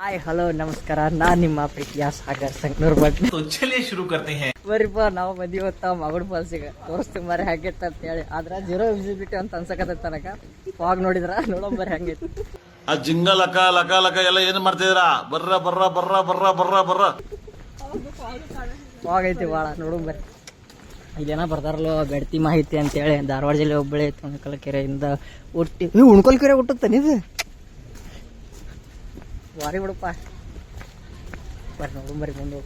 Hi hello ನಮಸ್ಕಾರ, ನಾನ್ ನಿಮ್ಮ ಪ್ರೀತಿಯ ಸಾಗರ್ ಸಂಗ್ನೂರ್ ಭಟ್. ಶುರು करते हैं. ಬರೀಪ್ಪ ನಾವು ಬಂದಿವತ್ತ ಮಗಡ್ ಫಾಲ್ಸಿಗೆ ತೋರಿಸ್ತೀವಿ ಮರಿ ಹೆಂಗೈತ ಅಂತ ಹೇಳಿ. ಆದ್ರ ಜೀರೋ ವಿಸಿಬಿಲಿಟಿ ಅಂತ ಅನ್ಸಕತ್ತ ತನಕ ಫಾಗ್ ನೋಡಿದ್ರ ನೋಡೋಂಬರಿ ಹೆಂಗೈತಿ. ಆ ಜಿಂಗ ಲಕ ಲಕ ಲಕ ಎಲ್ಲ ಏನ್ ಮಾಡ್ತಿದ್ರ? ಬರ್ರ ಬರ್ರ ಬರ್ರ ಬರ್ರ ಬರ್ರ ಬರ್ರ ಫಾಗ್ ಐತಿ ಭಾಳ ನೋಡೋಂಬರಿ. ಇಲ್ಲೇನ ಬರ್ತಾರಲ್ಲ ಬೆಡ್ತಿ ಮಾಹಿತಿ ಅಂತೇಳಿ ಧಾರವಾಡ ಜಿಲ್ಲೆ ಹುಬ್ಬಳ್ಳಿ ಉಣಕಲ್ ಕೆರೆಯಿಂದ ಹುಟ್ಟಿ ಉಣ್ಕಲ್ ಕೆರೆ ಹುಟ್ಟುತ್ತಾನೆ ಇದು ವಾರಿ ಬಿಡಪ್ಪ. ಬರ್ರಿ ನೋಡೋಂಬರಿ ಮುಂದೆ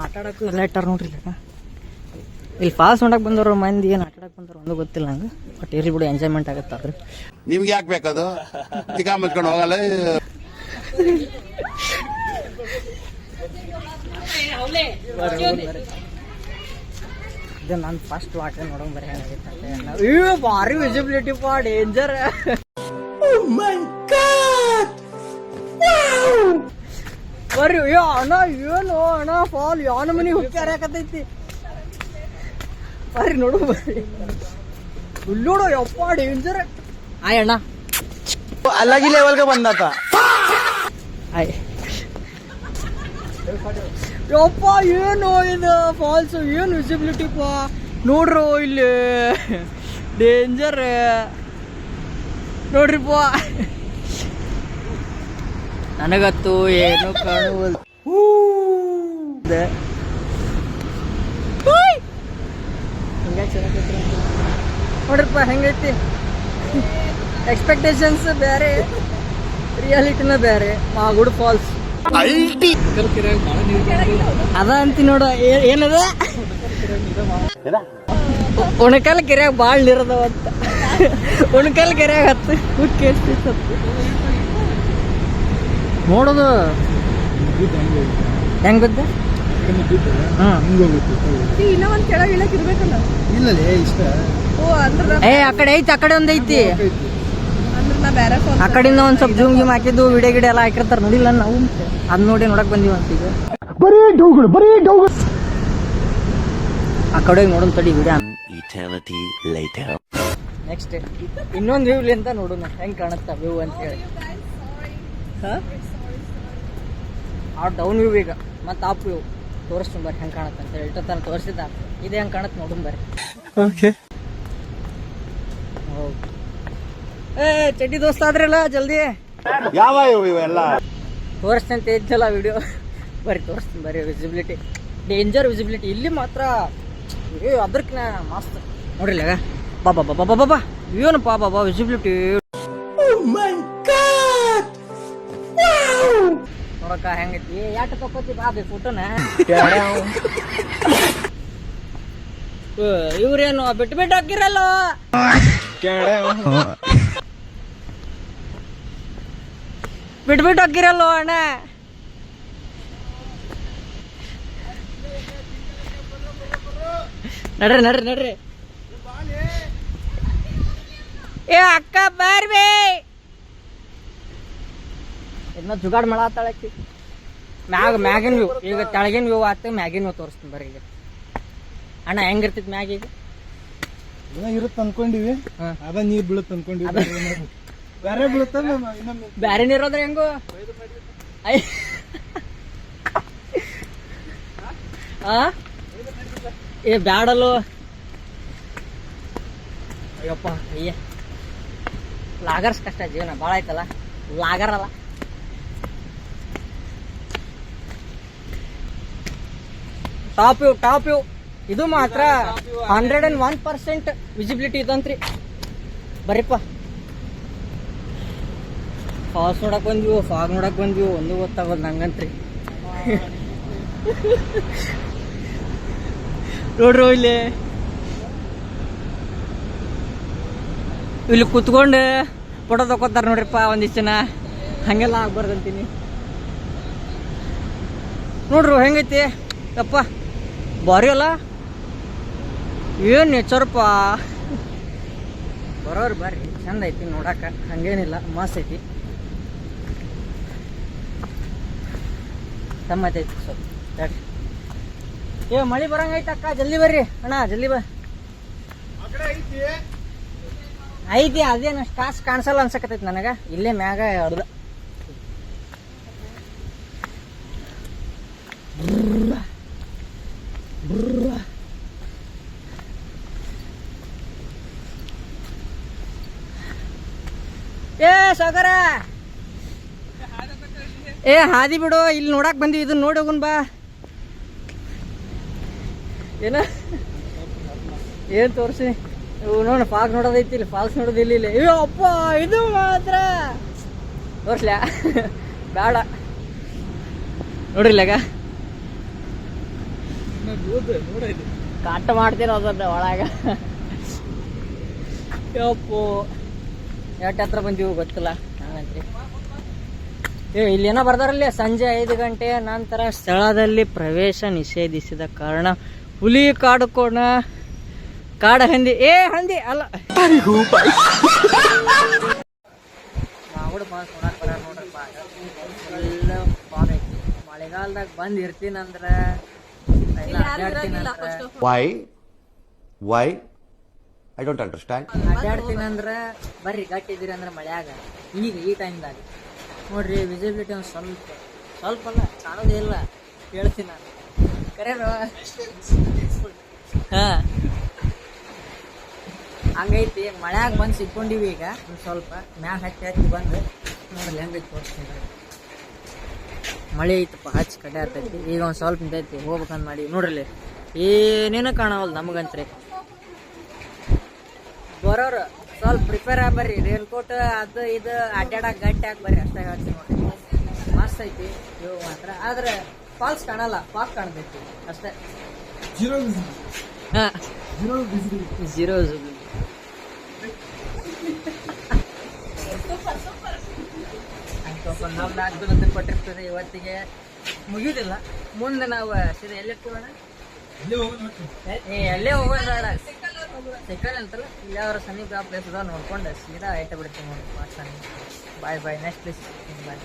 ಆಟ ಆಡಕ್ಕೂ ಎಲ್ಲ ಇಟ್ಟಾರ ನೋಡ್ರಿ. ಇಲ್ಲಿ ಫಾಲ್ಸ್ ನೋಡಕ್ ಬಂದವ್ರು ಮಂದಿ ಏನು ಆಟ ಆಡಕ್ ಬಂದವ್ರು ಒಂದು ಗೊತ್ತಿಲ್ಲ ನಂಗೆ. ಬಟ್ ಇರ್ಲಿ ಬಿಡು, ಎಂಜಾಯ್ಮೆಂಟ್ ಆಗತ್ತಾರ್ರಿ. ನಿಮ್ಗೆ ಯಾಕೆ ಬೇಕದು? ಚಿಕ್ಕ ಮುಚ್ಕೊಂಡು ಹೋಗಲ್ಲ. ಇದು ನಾನು ಫಸ್ಟ್ ವಾಟರ್ ನೋಡೋಂಗ್ ಬರೀ ಹೇಳಾಗೈತೆ. ಭಾರಿ ವಿಸಿಬಿಲಿಟಿ ಪಾ, ಡೇಂಜರ್. ಬರ್ರಿ ಅಣ್ಣ, ಏನು ಅಣ್ಣ ಫಾಲ್ ಯಾವ ಮನಿ ಹುಕ್ಕಿ ಹರಿಯಾಕತೈತಿ. ಬರ್ರಿ ನೋಡು, ಬರ್ರಿ ಉಳ್ಳೋಡು ಯಪ್ಪ ಡೇಂಜರ್. ಆಯ್ ಅಣ್ಣ अलग ही लेवल का बंदा था. ಆಯ್ ಯಪ್ಪ, ಏನು ಇದು ಫಾಲ್ಸ್, ಏನು ವಿಸಿಬಿಲಿಟಿ ಪಾ ನೋಡ್ರು ಇಲ್ಲಿ ಡೇಂಜರ್ ನೋಡ್ರಿಪ್ಪ. ನನಗತ್ತು ಏನು ಕಾಣುವುದು. ನೋಡ್ರಿಪ್ಪ ಹೆಂಗೈತಿ. ಎಕ್ಸ್ಪೆಕ್ಟೇಷನ್ಸ್ ಬೇರೆ, ರಿಯಾಲಿಟಿನ ಬೇರೆ. ಮಾಗುಡ್ ಫಾಲ್ಸ್ ಅದ ಅಂತಿ ನೋಡ. ಏನದ ಉಣಕಲ್ ಕೆರೆಯಾಗ ಭಾಳ ನೀರದವಂತ. ಉಣಕಲ್ ಕೆರೆಯಾಗ ಹತ್ತು ಹುಕ್ಕಿ ಎಷ್ಟು ನೋಡೋದು ಹೆಂಗ್ ಬಿದ್ದ. ಇನ್ನೊಂದ್ ಕೆಳಗೆ ಇಳಕ್ ಇರ್ಬೇಕಲ್ಲ. ಏ ಆ ಕಡೆ ಐತಿ, ಆ ಕಡೆ ಒಂದ್ ಐತಿ. ಅಂದ್ರೆ ನಾ ಬೇರೆ ಆ ಕಡೆಯಿಂದ ಒಂದ್ ಸ್ವಲ್ಪ ಜೂಮ್ ಗಿಮ್ ಹಾಕಿದ್ದು ವಿಡಿಯೋ ಗಿಡ ಎಲ್ಲ ಹಾಕಿರ್ತಾರ ನೋಡಿಲ್ಲ ನಾವು. ಅದ್ ನೋಡಿ ನೋಡಕ್ ಬಂದೀವಿ ಅಂತ. ಈಗ ಆ ಕಡೆ ನೋಡೋನ್ ತಡಿ ವಿಡಿಯೋ. ನೆಕ್ಸ್ಟ್ ಇನ್ನೊಂದ್ ವ್ಯೂ ಅಂತ ನೋಡೋಣ ಹೆಂಗ್ ಕಾಣುತ್ತ ವ್ಯೂ ಅಂತ ಹೇಳಿ. ಆ ಡೌನ್ ವ್ಯೂ ಈಗ ಮತ್ತೆ ಅಪ್ ವ್ಯೂ ತೋರಿಸ್ತೀನಿ ಬರ್ರಿ ಹೆಂಗ್ ಕಾಣುತ್ತೆ ಅಂತ ಹೇಳಿ. ಇಷ್ಟ ತನ ತೋರಿಸಿದ್ದ ಇದೆ ಹೆಂಗ್ ಕಾಣುತ್ತೆ ನೋಡೋಣ ಬರ್ರಿ. ಓಕೆ, ಏ ಚಡ್ಡಿ ದೋಸ್ತ ಆದ್ರಲ್ಲ ಜಲ್ದಿ ಯಾವ ಇವೆಲ್ಲ ತೋರಿಸ್ತೀನಿ ಅಂತ ಇದ್ದಲ್ಲ ವಿಡಿಯೋ. ಬರ್ರಿ ತೋರಿಸ್ತೀನಿ ಬರ್ರಿ. ವಿಸಿಬಿಲಿಟಿ ಡೇಂಜರ್ ವಿಸಿಬಿಲಿಟಿ ಇಲ್ಲಿ ಮಾತ್ರ ಅದ್ರಕ್ನ ಮಸ್ತ್ ನೋಡ್ರಿಲ್ಲ. ಬಾಬಾ ಬಾಬಾ ಬಾಬಾ ಬಾಬಾ ಏನು ಬಾಬಾ ವಿಸಿಬಿಲಿಟಿ ನೋಡಕ್ಕ ಹೆಂಗೈತಿ. ಯಾಟ ತಕೋತಿ ಬಾಬಿ ಫೋಟೋನ. ಇವ್ರೇನು ಬಿಟ್ಟು ಬಿಟ್ಟು ಹಾಕಿರಲ್ಲ. ಬಿಟ್ಟು ಬಿಟ್ಟು ಹಾಕಿರಲ್ಲ ಅಣ್ಣ. ನಡ್ರಿ ನಡ್ರಿ ನಡ್ರಿ. ಏ ಅಕ್ಕ ಬರ್ಬೇ. ಇದನ್ನ ಜುಗಾಡ್ ಮಾಡತ್ತಾಳಕ್ಕಿ. ಮ್ಯಾಗಿನ ವ್ಯೂ ಈಗ ತೆಳಗಿನ ವ್ಯೂ ಆತ, ಮ್ಯಾಗಿನ ವ್ಯೂ ತೋರಿಸ್ತೀನಿ ಬರ್ರಿ. ಈಗ ಅಣ್ಣ ಹೆಂಗಿರ್ತೈತಿ ಮ್ಯಾಗ? ಈಗ ಇರುತ್ತ ಅನ್ಕೊಂಡಿವಿ, ಅದ ನೀರ್ ಬೀಳುತ್ತ ಅನ್ಕೊಂಡಿವಿ. ಬೇರೆ ಬೀಳುತ್ತ, ಬ್ಯಾರೆ ನೀರೋದ್ರೆ ಹೆಂಗು. ಏ ಬ್ಯಾಡಲ್ಲೋ ಅಯ್ಯಪ್ಪ. ಅಯ್ಯ ಲಾಗರ್ಸ್ ಕಷ್ಟ ಜೀವನ ಭಾಳ ಆಯ್ತಲ್ಲ. ಲಾಗರ್ ಅಲ್ಲ, ಟಾಪ್ ವ್ಯೂ. ಟಾಪ್ ವ್ಯೂ ಇದು ಮಾತ್ರ 101% ವಿಸಿಬಿಲಿಟಿ ಇದಂತ್ರಿ. ಬರ್ರಿಪ್ಪ ಫಾಲ್ಸ್ ನೋಡಕ್ ಬಂದ್ವಿ, ಫಾಗ್ ನೋಡಕ್ ಬಂದ್ವಿ, ಒಂದು ಗೊತ್ತಾಗೋದು ನಂಗಂತ್ರಿ. ನೋಡ್ರಿ ಇಲ್ಲಿ ಇಲ್ಲಿ ಕುತ್ಕೊಂಡು ಫೋಟೋ ತಗೋತಾರ ನೋಡ್ರಿಪ್ಪ ಒಂದಿಷ್ಟು ಜನ. ಹಂಗೆಲ್ಲ ಆಗ್ಬಾರ್ದಂತೀನಿ. ನೋಡ್ರಿ ಹೆಂಗೈತಿ ಯಪ್ಪ, ಭಾರಿ ಅಲ್ಲ. ಏನ್ ನೇಚರ್ಪ. ಬರೋರು ಬರ್ರಿ, ಚಂದ ಐತಿ ನೋಡಾಕ, ಹಂಗೇನಿಲ್ಲ, ಮಸ್ತ್ ಐತಿ. ತಮ್ಮತ್ತೈತಿ ಸ್ವಲ್ಪ. ಏ ಮಳಿ ಬರಂಗೈತೆ ಅಕ್ಕ, ಜಲ್ದಿ ಬರ್ರಿ ಅಣ್ಣ, ಜಲ್ದಿ ಬಾ. ಐತಿ ಅದೇನು ಕಾಸು ಕಾಣಿಸಲ್ಲ ಅನ್ಸಕತೈತಿ ನನಗ. ಇಲ್ಲೇ ಮ್ಯಾಗ ಹೊಡ್ದ. ಏ ಸಾಗರ, ಏ ಹಾದಿ ಬಿಡು, ಇಲ್ಲಿ ನೋಡಕ್ ಬಂದಿವಿ, ಇದನ್ನ ನೋಡಿ ಹೋಗುನ್ ಬಾ. ಏನ ಏನ್ ತೋರ್ಸಿ ನೋಡ, ಫಾಲ್ಸ್ ನೋಡೋದೈತಿ, ಇಲ್ಲಿ ಫಾಲ್ಸ್ ನೋಡೋದಿಲ್ಲ. ಇಲ್ಲಿ ಅಯ್ಯೋ ಅಪ್ಪ, ಇದು ಮಾತ್ರ ತೋರ್ಸ್ಲ್ಯಾ? ಬೇಡ ನೋಡ್ರಿಲ್ಲಾಗ ಕಾಟ ಮಾಡ್ತೀರ ಅದನ್ನ ಒಳಗ. ಯಪ್ಪು ಎಷ್ಟು ಹತ್ರ ಬಂದೀವಿ ಗೊತ್ತಿಲ್ಲ ಹಂಗಂತ್ರಿ. ಇಲ್ಲೇನೋ ಬರ್ದಾರಲ್ಲಿ, ಸಂಜೆ 5 ಗಂಟೆ ನಂತರ ಸ್ಥಳದಲ್ಲಿ ಪ್ರವೇಶ ನಿಷೇಧಿಸಿದ ಕಾರಣ ಹುಲಿ ಕಾಡುಕೋಣ ಕಾಡ ಹಂದಿ. ಏ ಹಂದಿ ಅಲ್ಲ, ಮಳೆಗಾಲದಾಗ ಬಂದ್ ಇರ್ತೀನಂದ್ರ Why? I don't understand. ಅಡ್ಡಾಡ್ತೀನಂದ್ರ ಬರ್ರಿ ಗಟ್ಟಿದ್ದೀರಿ ಅಂದ್ರ ಮಳ್ಯಾಗ. ಈಗ ಈ ಟೈಮ್ದಾಗ ನೋಡ್ರಿ ವಿಸಿಬಿಲಿಟಿ ಒಂದು ಸ್ವಲ್ಪ ಅಲ್ಲ, ಕಾಣೋದೇ ಇಲ್ಲ. ಹೇಳ್ತೀನಿ ನಾನು ಕರೇನು. ಹಾ ಹಂಗೈತಿ. ಮಳ್ಯಾಗ ಬಂದು ಸಿಕ್ಕೊಂಡಿವಿ. ಈಗ ಒಂದು ಸ್ವಲ್ಪ ಮ್ಯಾಗ ಹತ್ತಿ ಬಂದು ನೋಡ್ರಿ ಹೆಂಗೈತಿ ತೋರಿಸ್ತೀನಿ. ಮಳೆ ಐತಪ್ಪ, ಹಚ್ಚಿ ಕಡೆ ಆಗ್ತೈತಿ. ಈಗ ಒಂದು ಸ್ವಲ್ಪ ನಿಂತೈತಿ, ಹೋಗ್ಬೇಕಂತ ಮಾಡಿ. ನೋಡ್ರಿ ಏನೇನೋ ಕಾಣವಲ್ದು ನಮಗಂತ್ರಿ. ಬರೋರು ಸ್ವಲ್ಪ ಪ್ರಿಪೇರ್ ಆಗಿ ಬರ್ರಿ. ರೇನ್ಕೋಟ್ ಅದು ಇದು ಅಡ್ಡಾಡಕ್ ಗಟ್ಟಿ ಹಾಕಿ ಬರ್ರಿ, ಅಷ್ಟೇ ಹೇಳ್ತೀನಿ ನೋಡ್ರಿ. ಮಸ್ತ್ ಐತಿ ಇವು ಮಾತ್ರ. ಆದ್ರೆ ಫಾಲ್ಸ್ ಕಾಣಲ್ಲ, ಫಾಲ್ಸ್ ಕಾಣ್ತೈತಿ ಅಷ್ಟೇ. ಹಾ, ಜೀರೋ ನಮ್ದು ಕೊಟ್ಟಿರ್ತದೆ. ಇವತ್ತಿಗೆ ಮುಗಿಯುದಿಲ್ಲ. ಮುಂದೆ ನಾವು ಸೀದಾ ಎಲ್ಲಿರ್ತೀವಣ್ಣ? ಎಲ್ಲೇ ಹೋಗೋಣ, ಸಿಕ್ಕಲ್ ಅಂತಲ್ಲ, ಇಲ್ಲಿ ಯಾವ್ದಾರು ಸಮೀಪ ಪ್ಲೇಸ್ ಅದ ನೋಡ್ಕೊಂಡು ಸೀದಾ ಐಟ ಬಿಡ್ತೀವಿ ನೋಡಿ. ಬಾಯ್ ಬಾಯ್. ನೆಕ್ಸ್ಟ್ ಪ್ಲೇಸ್ ಬಾಯ್.